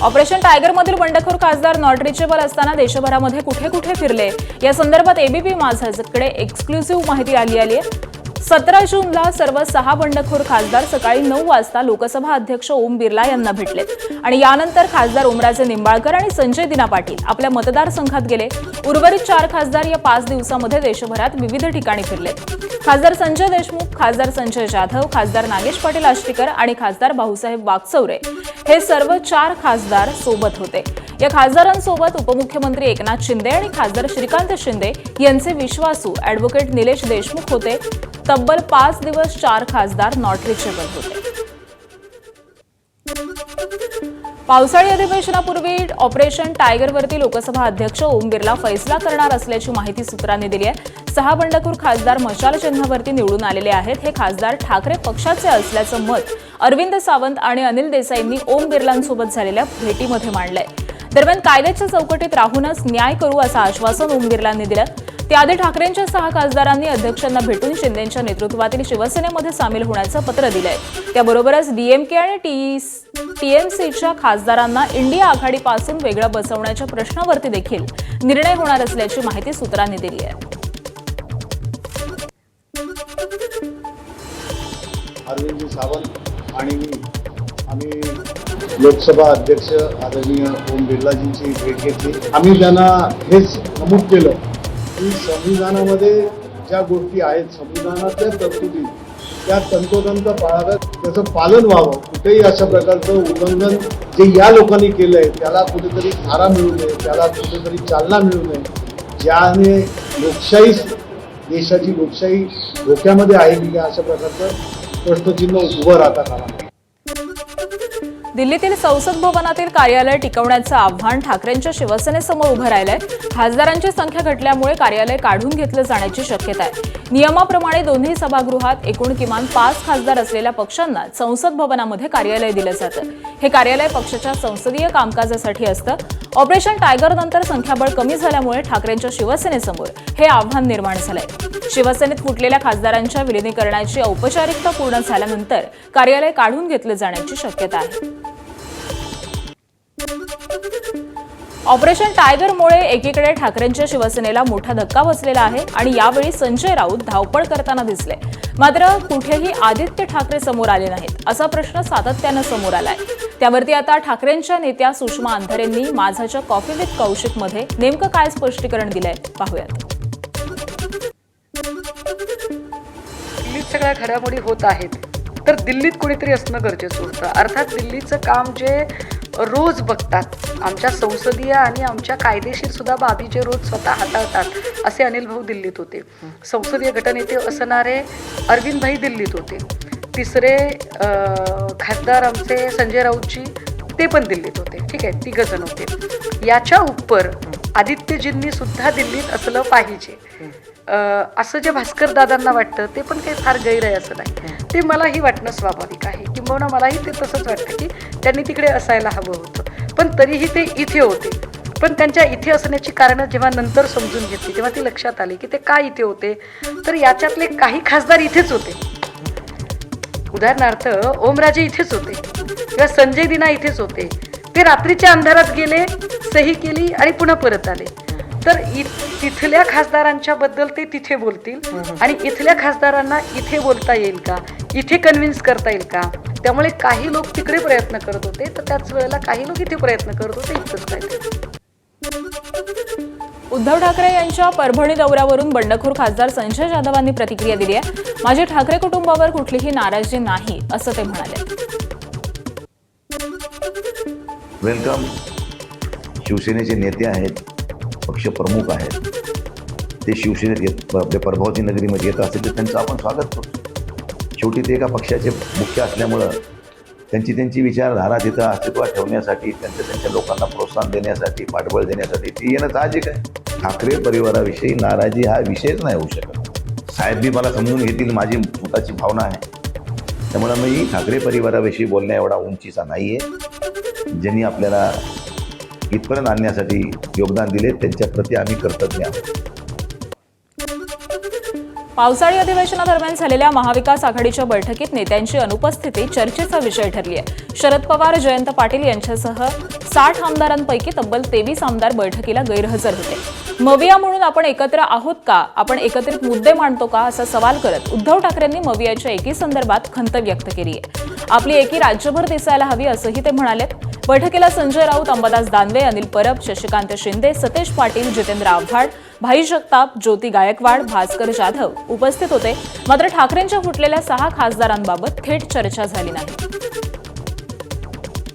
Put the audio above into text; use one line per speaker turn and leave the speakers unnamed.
Operation टायगरमधील बंडखोर खासदार not reachable असताना देशभरामध्ये कुठे कुठे फिरले या संदर्भात एबीपी माझाकडे एक्सक्लुझिव्ह माहिती आली आहे। 17 जूनला सर्व 6 बंडखोर खासदार सकाळी 9 वाजता लोकसभा अध्यक्ष ओम बिर्ला यांना भेटलेत आणि यानंतर खासदार ओमराजे निंबाळकर आणि संजय दिना पाटील आपल्या मतदारसंघात गेले। उर्वरित 4 खासदार या 5 दिवसांमध्ये देशभरात विविध ठिकाणी फिरलेत। खासदार संजय देशमुख, खासदार संजय जाधव, खासदार नागेश पाटील आष्टीकर आणि खासदार भाऊसाहेब वागचौरे हे सर्व 4 खासदार सोबत होते। या खासदारांसोबत उपमुख्यमंत्री एकनाथ शिंदे आणि खासदार श्रीकांत शिंदे यांचे विश्वासू ॲडव्होकेट निलेश देशमुख होते। तब्बल 5 दिवस 4 खासदार नॉट रिचेबल होते। पावसाळी अधिवेशनापूर्वी ऑपरेशन टायगरवरती लोकसभा अध्यक्ष ओम बिर्ला फैसला करणार असल्याची माहिती सूत्रांनी दिली आहे। 6 बंडखोर खासदार मशाल चिन्हावरती निवडून आलेले आहेत। हे खासदार ठाकरे पक्षाचे असल्याचं मत अरविंद सावंत आणि अनिल देसाईंनी ओम बिर्लांसोबत झालेल्या भेटीमध्ये मांडलंय। दरम्यान कायद्याच्या चौकटीत राहूनच न्याय करू असं आश्वासन ओम बिर्लांनी दिलं। त्याआधी ठाकरेंच्या 6 खासदारांनी अध्यक्षांना भेटून शिंदेंच्या नेतृत्वातील शिवसेनेमध्ये सामील होण्याचं पत्र दिलंय। त्याबरोबरच डीएमके आणि टीएमसीच्या खासदारांना इंडिया आघाडीपासून वेगळं बसवण्याच्या प्रश्नावरती देखील निर्णय होणार असल्याची माहिती सूत्रांनी दिली आहे।
अरविंद सावंत आणि मी आम्ही लोकसभा अध्यक्ष आदरणीय ओम बिर्लाजींची भेट घेतली। आम्ही त्यांना हेच नमूद केलं की संविधानामध्ये ज्या गोष्टी आहेत, संविधानातल्या तरतुदी त्या तंतोतंत पाळाव्यात, त्याचं पालन व्हावं। कुठेही अशा प्रकारचं उल्लंघन जे या लोकांनी केलं आहे त्याला कुठेतरी थारा मिळू नये, त्याला कुठेतरी चालना मिळू नये, ज्याने लोकशाही, देशाची लोकशाही धोक्यामध्ये आहे की अशा प्रकारचं प्रश्नचिन्ह उभं राहता कामा नये।
दिल्लीतील संसद भवनातील कार्यालय टिकवण्याचं आव्हान ठाकरेंच्या शिवसेनेसमोर उभं राहिलंय। खासदारांची संख्या घटल्यामुळे कार्यालय काढून घेतलं जाण्याची शक्यता आहे। नियमाप्रमाणे दोन्ही सभागृहात एकूण किमान 5 खासदार असलेल्या पक्षांना संसद भवनामध्ये कार्यालय दिलं जातं। हे कार्यालय पक्षाच्या संसदीय कामकाजासाठी असतं। ऑपरेशन टायगर नंतर संख्याबळ कमी झाल्यामुळे ठाकरेंच्या शिवसेनेसमोर हे आव्हान निर्माण झालंय। शिवसेनेत फुटलेल्या खासदारांच्या विलिनीकरणाची औपचारिकता पूर्ण झाल्यानंतर कार्यालय काढून घेतलं जाण्याची शक्यता आहे। ऑपरेशन टायगरमुळे एकीकडे ठाकरेंच्या शिवसेनेला मोठा धक्का बसलेला आहे आणि यावेळी संजय राऊत धावपळ करताना दिसले। मात्र कुठेही आदित्य ठाकरे समोर आले नाहीत असा प्रश्न सातत्यानं समोर आलाय। त्यावरती आता ठाकरेंच्या नेत्या सुषमा अंधारेंनी माझाच्या कॉफी विथ कौशिकमध्ये नेमकं काय स्पष्टीकरण दिलंय पाहूयात।
दिल्लीत सगळ्या घडामोडी होत आहेत तर दिल्लीत कोणीतरी असणं गरजेचं होतं। अर्थात दिल्लीचं काम जे रोज बघतात, आमच्या संसदीय आणि आमच्या कायदेशीर सुद्धा बाबी जे रोज स्वतः हाताळतात असे अनिल भाऊ दिल्लीत होते। संसदीय गटनेते असणारे अरविंद भाई दिल्लीत होते। तिसरे खासदार आमचे संजय राऊतजी ते पण दिल्लीत होते। ठीक आहे, 3 जण होते। याच्या उपर आदित्यजींनी सुद्धा दिल्लीत असलं पाहिजे असं जे भास्कर दादांना वाटतं ते पण काही फार गैर आहे असं नाही। ते मलाही वाटणं स्वाभाविक आहे, किंबहुना मलाही ते तसंच वाटतं की त्यांनी तिकडे असायला हवं होतं, पण तरीही ते इथे होते। पण त्यांच्या इथे असण्याची कारणं जेव्हा नंतर समजून घेतली तेव्हा ती लक्षात आली की ते का इथे होते, तर याच्यातले काही खासदार इथेच होते। उदाहरणार्थ ओमराजे इथेच होते किंवा संजय दिना इथेच होते। ते रात्रीच्या अंधारात गेले, सही केली आणि पुन्हा परत आले। तर तिथल्या खासदारांच्या बद्दल ते तिथे बोलतील आणि इथल्या खासदारांना इथे बोलता येईल का, इथे कन्व्हिन्स करता येईल का। त्यामुळे काही लोक तिकडे प्रयत्न करत होते तर त्याच वेळेला काही लोक इथे प्रयत्न करत होते, इतकंच काय।
उद्धव ठाकरे यांच्या परभणी दौऱ्यावरून बंडखोर खासदार संजय जाधवांनी प्रतिक्रिया दिली आहे। माझी ठाकरे कुटुंबावर कुठलीही नाराजी नाही असं ते म्हणाले।
वेलकम। शिवसेनेचे नेते आहेत, पक्ष प्रमुख आहेत, ते शिवसेनेत येत, आपल्या प्रभावती नगरीमध्ये येत असेल तर त्यांचं आपण स्वागत करतो। शेवटी ते एका पक्षाचे मुख्य असल्यामुळं त्यांची विचारधारा तिथं अस्तित्वात ठेवण्यासाठी, त्यांच्या लोकांना प्रोत्साहन देण्यासाठी, पाठबळ देण्यासाठी ती येणं साहजिक आहे। ठाकरे परिवाराविषयी नाराजी हा विषयच नाही होऊ शकत। साहेब बी मला समजून घेतील, माझी स्वतःची भावना आहे। त्यामुळे मी ठाकरे परिवाराविषयी बोलण्या एवढा उंचीचा नाही आहे। ज्यांनी आपल्याला इथपर्यंत आणण्यासाठी योगदान दिले त्यांच्या प्रती आम्ही कृतज्ञ आहोत।
पावसाळी अधिवेशनादरम्यान झालेल्या महाविकास आघाडीच्या बैठकीत नेत्यांची अनुपस्थिती चर्चेचा विषय ठरली आहे. शरद पवार, जयंत पाटील यांच्यासह 60 आमदारांपैकी तब्बल 23 आमदार बैठकीला गैरहजर होते. मविया म्हणून आपण एकत्र आहोत का, आपण एकत्रित मुद्दे मांडतो का, असा सवाल करत उद्धव ठाकरेंनी मवियाच्या एकीसंदर्भात खंत व्यक्त केली आहे. आपली एकी राज्यभर दिसायला हवी असंही ते म्हणालेत. बैठकीला संजय राऊत, अंबादास दानवे, अनिल परब, शशिकांत शिंदे, सतेज पाटील, जितेंद्र आव्हाड, भाई जगताप, ज्योती गायकवाड, भास्कर जाधव उपस्थित होते. मात्र ठाकरेंच्या फुटलेल्या 6 खासदारांबाबत थेट चर्चा झाली नाही.